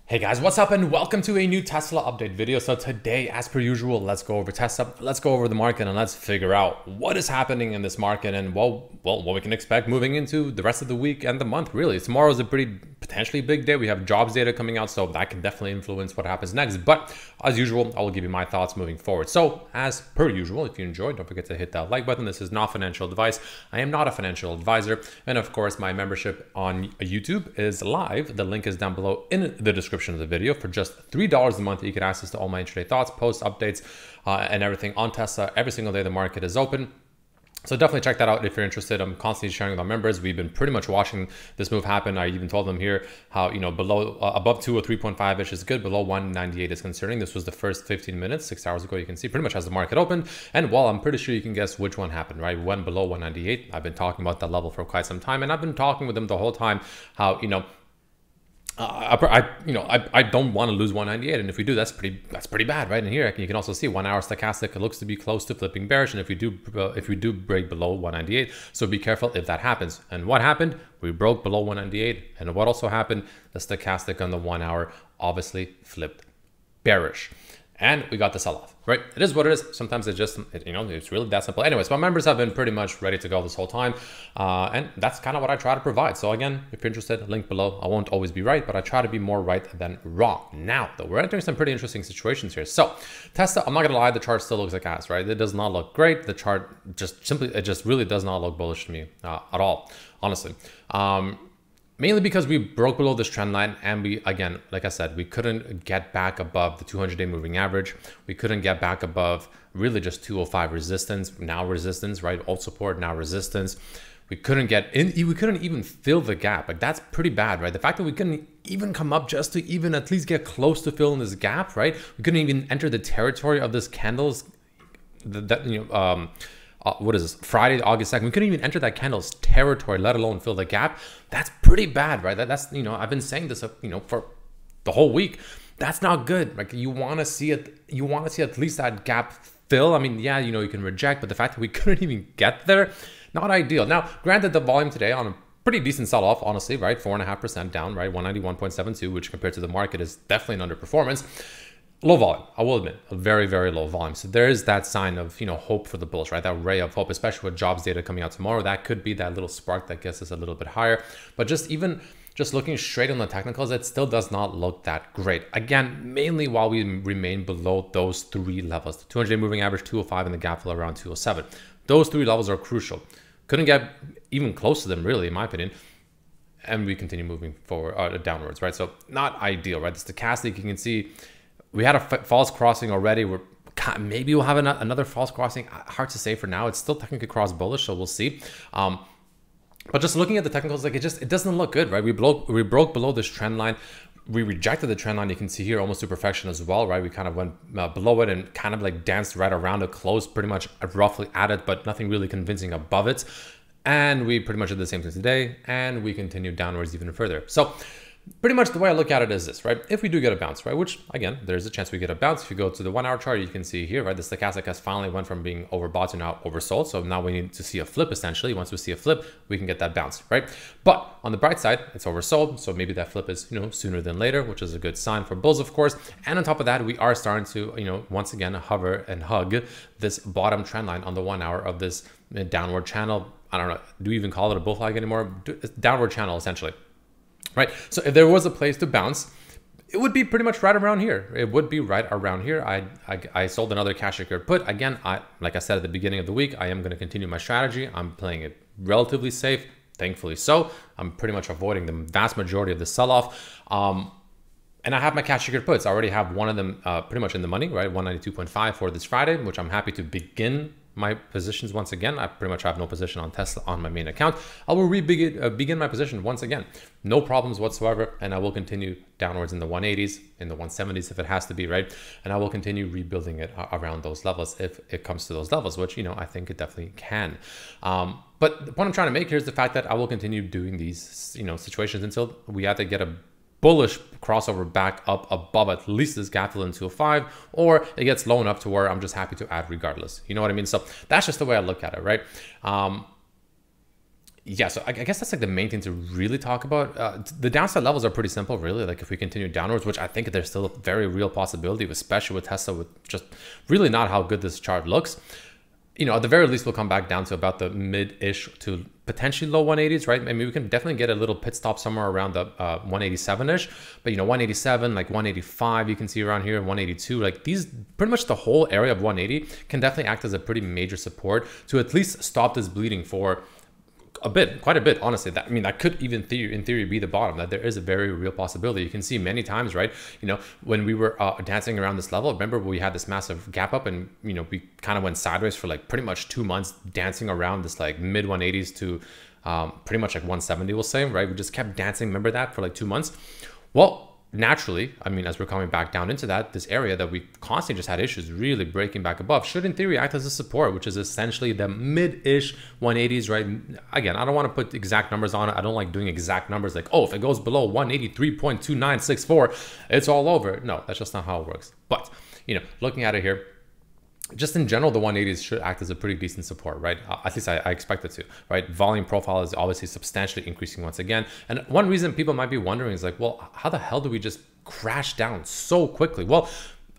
Hey guys, what's up and welcome to a new Tesla update video. So today, as per usual, let's go over Tesla, let's go over the market and let's figure out what is happening in this market and well, what we can expect moving into the rest of the week and the month, really. Tomorrow is a pretty potentially big day. We have jobs data coming out, so that can definitely influence what happens next. But as usual, I will give you my thoughts moving forward. So as per usual, if you enjoyed, don't forget to hit that like button. This is not financial advice. I am not a financial advisor. And of course, my membership on YouTube is live. The link is down below in the description of the video. For just $3 a month, you get access to all my intraday thoughts, posts, updates, and everything on Tesla every single day the market is open. So definitely check that out if you're interested. I'm constantly sharing with our members. We've been pretty much watching this move happen. I even told them here how, you know, below above 2 or 3.5-ish is good, below 198 is concerning. This was the first 15 minutes, 6 hours ago. You can see pretty much as the market opened. And well, I'm pretty sure you can guess which one happened, right? When below 198. I've been talking about that level for quite some time, and I've been talking with them the whole time how, you know, I don't want to lose 198, and if we do, that's pretty bad, right? And here you can also see 1 hour stochastic looks to be close to flipping bearish, and if we do break below 198, so be careful if that happens. And what happened? We broke below 198, and what also happened? The stochastic on the 1 hour obviously flipped bearish. And we got the sell-off, right? It is what it is. Sometimes it's just, it's really that simple. Anyways, my members have been pretty much ready to go this whole time. And that's kind of what I try to provide. So again, if you're interested, link below. I won't always be right, but I try to be more right than wrong. Now, though, we're entering some pretty interesting situations here. So Tesla, I'm not going to lie, the chart still looks like ass, right? It does not look great. The chart it just really does not look bullish to me at all, honestly. Mainly because we broke below this trend line, and we, again, like I said, we couldn't get back above the 200-day moving average. We couldn't get back above really just 205 resistance, now resistance, right? Old support, now resistance. We couldn't get in, we couldn't even fill the gap. Like, that's pretty bad, right? The fact that we couldn't even come up just to even at least get close to filling this gap, right? We couldn't even enter the territory of this candles, what is this, Friday, August 2nd. We couldn't even enter that candle's territory, let alone fill the gap. That's pretty bad, right? That's, I've been saying this, for the whole week. That's not good. Like, you want to see it, you want to see at least that gap fill. I mean, yeah, you can reject, but the fact that we couldn't even get there, not ideal. Now, granted, the volume today on a pretty decent sell-off, honestly, right? 4.5% down, right? 191.72, which compared to the market is definitely an underperformance. Low volume, I will admit, a very, very low volume. So there is that sign of, hope for the bulls, right? That ray of hope, especially with jobs data coming out tomorrow. That could be that little spark that gets us a little bit higher. But just looking straight on the technicals, it still does not look that great. Again, mainly while we remain below those three levels, the 200-day moving average, 205, and the gap fill around 207. Those three levels are crucial. Couldn't get even close to them, really, in my opinion. And we continue moving forward, downwards, right? So not ideal, right? The stochastic, you can see, we had a false crossing already. Maybe we'll have another false crossing. Hard to say for now. It's still technically cross bullish, so we'll see. But just looking at the technicals, like it doesn't look good, right? We broke below this trend line. We rejected the trend line. You can see here almost to perfection as well, right? We kind of went below it and kind of like danced right around it, closed pretty much roughly at it, but nothing really convincing above it. And we pretty much did the same thing today, and we continue downwards even further. So pretty much the way I look at it is this, right? If we do get a bounce, right, which again, there's a chance we get a bounce. If you go to the 1 hour chart, you can see here, right, the stochastic has finally went from being overbought to now oversold. So now we need to see a flip, essentially. Once we see a flip, we can get that bounce, right? But on the bright side, it's oversold. So maybe that flip is, sooner than later, which is a good sign for bulls, of course. And on top of that, we are starting to, once again, hover and hug this bottom trend line on the 1 hour of this downward channel. I don't know, do we even call it a bull flag anymore? Downward channel, essentially. Right, so if there was a place to bounce, it would be pretty much right around here. It would be right around here. I sold another cash secured put. Again, like I said at the beginning of the week, I am going to continue my strategy. I'm playing it relatively safe, thankfully so. I'm pretty much avoiding the vast majority of the sell-off. And I have my cash secured puts. I already have one of them pretty much in the money, right? 192.5 for this Friday, which I'm happy to begin my positions once again. I pretty much have no position on Tesla on my main account. I will begin my position once again. No problems whatsoever. And I will continue downwards in the 180s, in the 170s if it has to be, right? And I will continue rebuilding it around those levels if it comes to those levels, which, I think it definitely can. But the point I'm trying to make here is the fact that I will continue doing these, situations until we have to get a bullish crossover back up above at least this gap fill in 205, or it gets low enough to where I'm just happy to add regardless. You know what I mean? So that's just the way I look at it, right? Yeah, so I guess that's like the main thing to really talk about. The downside levels are pretty simple, really. Like if we continue downwards, which I think there's still a very real possibility, especially with Tesla, with just really not how good this chart looks. You know, at the very least, we'll come back down to about the mid-ish to potentially low 180s, right? I mean, we can definitely get a little pit stop somewhere around the 187-ish, but you know, 187, like 185, you can see around here, 182, like these, pretty much the whole area of 180 can definitely act as a pretty major support to at least stop this bleeding for a bit, quite a bit, honestly. That, I mean, that could even in theory be the bottom. That there is a very real possibility. You can see many times, right? You know, when we were dancing around this level, remember we had this massive gap up, and you know, we kind of went sideways for like pretty much 2 months, dancing around this like mid 180s to pretty much like 170, we'll say, right? We just kept dancing. Remember that for like 2 months? Well, naturally, I mean, as we're coming back down into that, this area that we constantly just had issues really breaking back above should in theory act as a support, which is essentially the mid-ish 180s, right? Again, I don't want to put exact numbers on it. I don't like doing exact numbers like, oh, if it goes below 183.2964, it's all over. No, that's just not how it works. But, you know, looking at it here, just in general, the 180s should act as a pretty decent support, right? At least I expect it to, right? Volume profile is obviously substantially increasing once again. And one reason people might be wondering is like, well, how the hell do we just crash down so quickly? Well,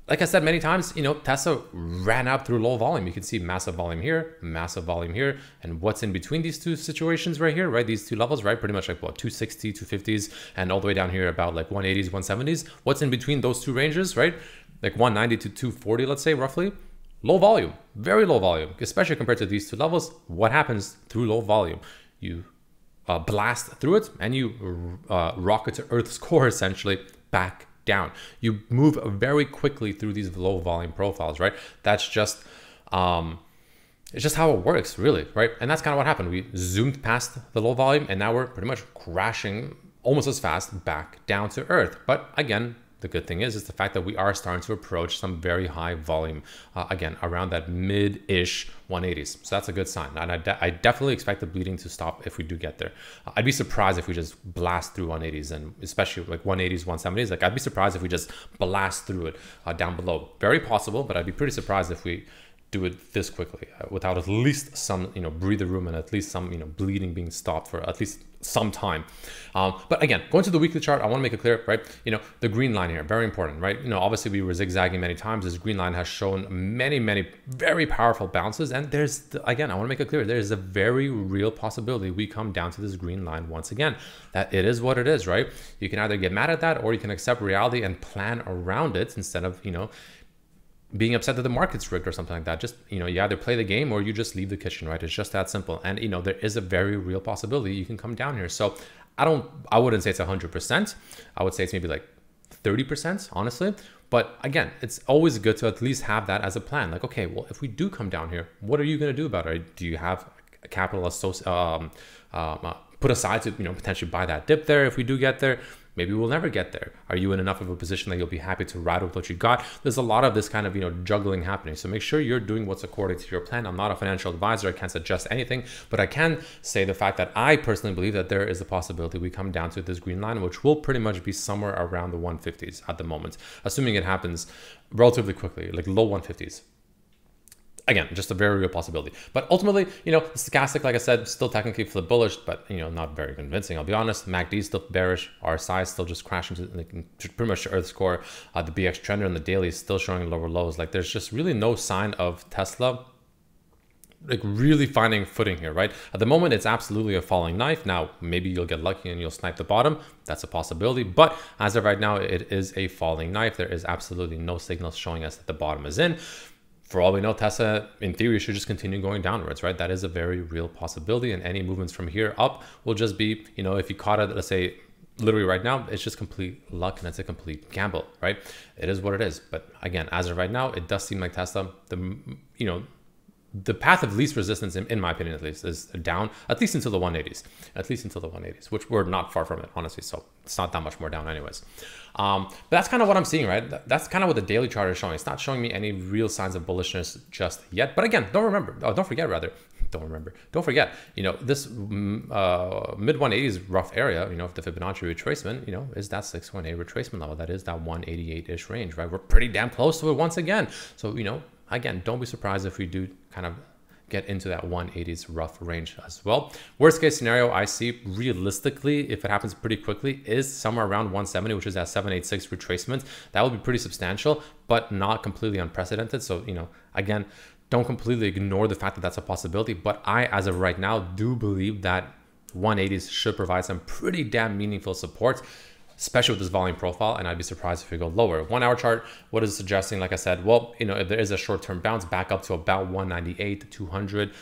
like I said many times, you know, Tesla ran up through low volume. You can see massive volume here, and what's in between these two situations right here, right? These two levels, right? Pretty much like what, 260, 250s, and all the way down here about like 180s, 170s. What's in between those two ranges, right? Like 190 to 240, let's say, roughly. Low volume, very low volume, especially compared to these two levels. What happens through low volume? You blast through it and you rocket to Earth's core, essentially, back down. You move very quickly through these low volume profiles, right? That's just, it's just how it works, really, right? And that's kind of what happened. We zoomed past the low volume and now we're pretty much crashing almost as fast back down to Earth. But again, the good thing is the fact that we are starting to approach some very high volume, again, around that mid-ish 180s. So that's a good sign. And I definitely expect the bleeding to stop if we do get there. I'd be surprised if we just blast through 180s, and especially like 180s, 170s. Like I'd be surprised if we just blast through it down below. Very possible, but I'd be pretty surprised if we do it this quickly without at least some, you know, breather room and at least some, you know, bleeding being stopped for at least some time. But again, going to the weekly chart, I want to make it clear, right? You know, the green line here, very important, right? You know, obviously we were zigzagging many times. This green line has shown many very powerful bounces. And again, I want to make it clear, there is a very real possibility we come down to this green line once again. That it is what it is, right? You can either get mad at that or you can accept reality and plan around it instead of, you know, being upset that the market's rigged or something like that. Just, you know, you either play the game or you just leave the kitchen, right? It's just that simple. And, you know, there is a very real possibility you can come down here. So I wouldn't say it's 100%. I would say it's maybe like 30%, honestly. But again, it's always good to at least have that as a plan. Like, okay, well, if we do come down here, what are you going to do about it? Do you have a capital put aside to, you know, potentially buy that dip there if we do get there? Maybe we'll never get there. Are you in enough of a position that you'll be happy to ride with what you got? There's a lot of this kind of, you know, juggling happening. So make sure you're doing what's according to your plan. I'm not a financial advisor. I can't suggest anything, but I can say the fact that I personally believe that there is a possibility we come down to this green line, which will pretty much be somewhere around the 150s at the moment, assuming it happens relatively quickly, like low 150s. Again, just a very real possibility. But ultimately, you know, stochastic, like I said, still technically flip bullish, but, you know, not very convincing. I'll be honest. MACD is still bearish. RSI is still just crashing to like, pretty much the Earth's core. The BX trender on the daily is still showing lower lows. Like there's just really no sign of Tesla like really finding footing here, right? At the moment, it's absolutely a falling knife. Now, maybe you'll get lucky and you'll snipe the bottom. That's a possibility. But as of right now, it is a falling knife. There is absolutely no signals showing us that the bottom is in. For all we know, Tesla, in theory, should just continue going downwards, right? That is a very real possibility. And any movements from here up will just be, you know, if you caught it, let's say, literally right now, it's just complete luck and it's a complete gamble, right? It is what it is. But again, as of right now, it does seem like Tesla, you know, the path of least resistance, in my opinion at least, is down, at least until the 180s, which we're not far from it, honestly. So it's not that much more down anyways. But that's kind of what I'm seeing, right? That's kind of what the daily chart is showing. It's not showing me any real signs of bullishness just yet. But again, don't forget, you know, this mid 180s rough area, you know, if the Fibonacci retracement, you know, is that 618 retracement level. That is that 188-ish range, right? We're pretty damn close to it once again. So, you know, again, don't be surprised if we do kind of get into that 180s rough range as well. Worst case scenario I see realistically, if it happens pretty quickly, is somewhere around 170, which is that 786 retracement. That would be pretty substantial, but not completely unprecedented. So, you know, again, don't completely ignore the fact that that's a possibility. But I, as of right now, do believe that 180s should provide some pretty damn meaningful support, especially with this volume profile, and I'd be surprised if we go lower. 1 hour chart, what is it suggesting? Like I said, well, you know, if there is a short-term bounce back up to about 198, 200,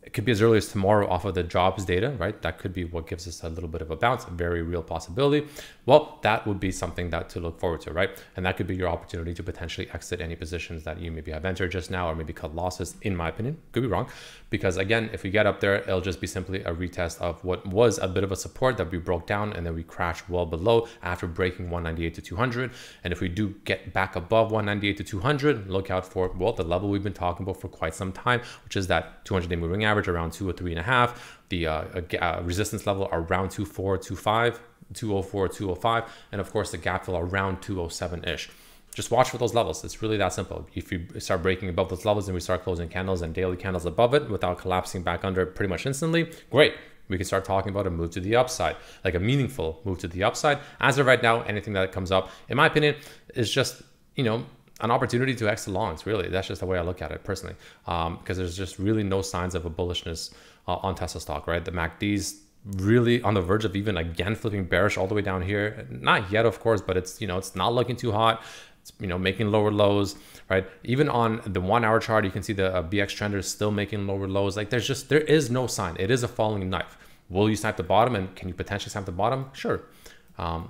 it could be as early as tomorrow off of the jobs data, right? That could be what gives us a little bit of a bounce, a very real possibility. Well, that would be something that to look forward to, right? And that could be your opportunity to potentially exit any positions that you maybe have entered just now, or maybe cut losses, in my opinion. Could be wrong, because again, if we get up there, it'll just be simply a retest of what was a bit of a support that we broke down, and then we crashed well below after breaking 198 to 200. And if we do get back above 198 to 200, look out for, well, the level we've been talking about for quite some time, which is that 200-day moving average around 203.5, the resistance level around 204.25, 204, 205, and of course the gap fill around 207-ish. Just watch for those levels. It's really that simple. If you start breaking above those levels and we start closing candles and daily candles above it without collapsing back under it pretty much instantly, great. We can start talking about a move to the upside, like a meaningful move to the upside. As of right now, anything that comes up, in my opinion, is just, you know, an opportunity to exit longs. Really, that's just the way I look at it personally, because there's just really no signs of a bullishness on Tesla stock, right? The MACD's really on the verge of even again flipping bearish all the way down here. Not yet, of course, but it's, you know, it's not looking too hot. It's, you know, making lower lows, right? Even on the 1 hour chart, you can see the BX trender is still making lower lows. Like there is no sign. It is a falling knife. Will you snipe the bottom, and can you potentially snipe the bottom? Sure.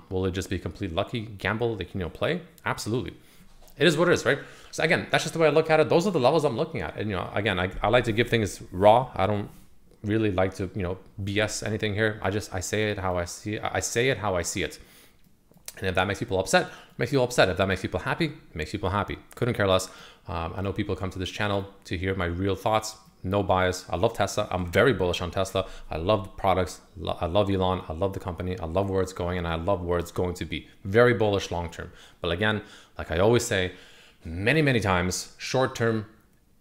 Will it just be a complete lucky gamble that, you know, play? Absolutely. It is what it is, right? So again, that's just the way I look at it. Those are the levels I'm looking at. And, you know, again, I like to give things raw. I don't really like to, you know, BS anything here. I say it how I see it. I say it how I see it. And if that makes people upset, makes people upset. If that makes people happy, makes people happy. Couldn't care less. I know people come to this channel to hear my real thoughts. No bias. I love Tesla. I'm very bullish on Tesla. I love the products. I love Elon. I love the company. I love where it's going, and I love where it's going to be. Very bullish long term. But again, like I always say many, many times, short term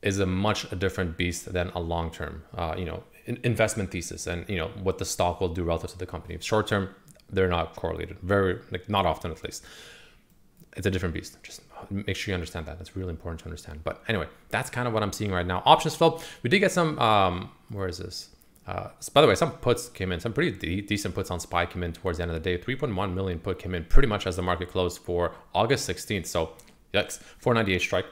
is a much different beast than a long term, you know, investment thesis, and, you know, what the stock will do relative to the company. Short term, they're not correlated. Very, like, not often at least. It's a different beast. Just make sure you understand that. That's really important to understand. But anyway, that's kind of what I'm seeing right now. Options flow. We did get some, where is this? By the way, some puts came in, some pretty decent puts on SPY came in towards the end of the day. 3.1 million put came in pretty much as the market closed for August 16th. So yikes, 498 strike.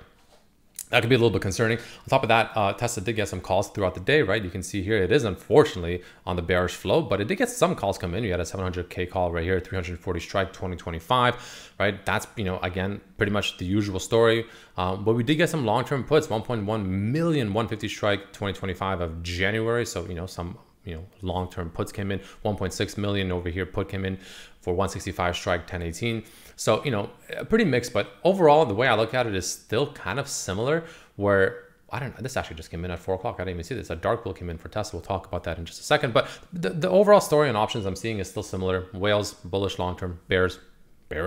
That could be a little bit concerning. On top of that, Tesla did get some calls throughout the day, right? You can see here, it is unfortunately on the bearish flow, but it did get some calls come in. You had a 700K call right here, 340 strike, 2025, right? That's, you know, again, pretty much the usual story. But we did get some long-term puts, 1.1 million, 150 strike, 2025 of January. So, you know, some, you know, long-term puts came in. 1.6 million over here put came in for 165 strike, 1018. So, you know, pretty mixed, but overall, the way I look at it is still kind of similar, where, I don't know, this actually just came in at 4 o'clock. I didn't even see this. A dark pool came in for Tesla. We'll talk about that in just a second. But the overall story and options I'm seeing is still similar. Whales, bullish long-term, bearish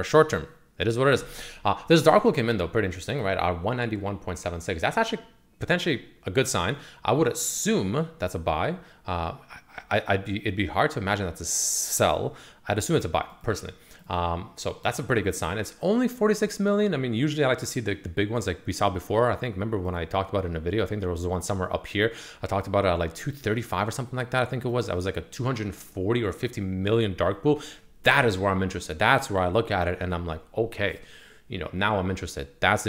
short-term. It is what it is. This dark pool came in though, pretty interesting, right? 191.76. That's actually potentially a good sign. I would assume that's a buy. It'd be hard to imagine that's a sell. I'd assume it's a buy personally. So that's a pretty good sign. It's only 46 million. I mean, usually I like to see the big ones like we saw before. I think, remember when I talked about it in a video, I think there was one somewhere up here. I talked about it at like 235 or something like that. I think it was. I was like a 240 or 50 million dark pool. That is where I'm interested. That's where I look at it and I'm like, okay, you know, now I'm interested. That's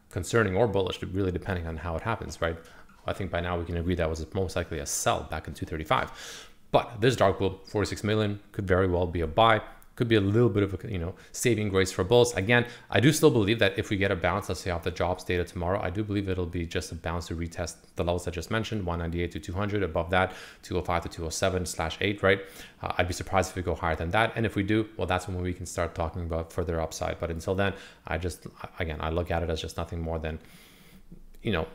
concerning or bullish, really depending on how it happens, right? I think by now we can agree that was most likely a sell back in 235. But this dark pool, 46 million, could very well be a buy. Could be a little bit of a, you know, saving grace for bulls. Again, I do still believe that if we get a bounce, let's say off the jobs data tomorrow, I do believe it'll be just a bounce to retest the levels I just mentioned, 198 to 200. Above that, 205 to 207/8, right? I'd be surprised if we go higher than that. And if we do, well, that's when we can start talking about further upside. But until then, I look at it as just nothing more than, you know,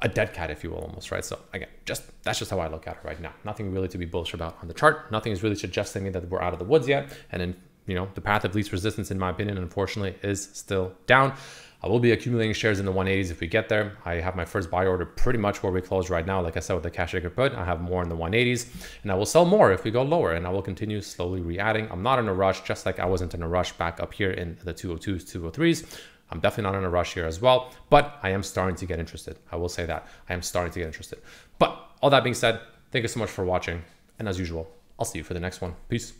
a dead cat, if you will, almost, right? So again, that's just how I look at it right now. Nothing really to be bullish about on the chart. Nothing is really suggesting me that we're out of the woods yet. And then you know, the path of least resistance, in my opinion, unfortunately, is still down. I will be accumulating shares in the 180s if we get there. I have my first buy order pretty much where we close right now. Like I said, with the cash I could put, I have more in the 180s, and I will sell more if we go lower, and I will continue slowly re-adding. I'm not in a rush, just like I wasn't in a rush back up here in the 202s, 203s. I'm definitely not in a rush here as well, but I am starting to get interested. I will say that. I am starting to get interested. But all that being said, thank you so much for watching. And as usual, I'll see you for the next one. Peace.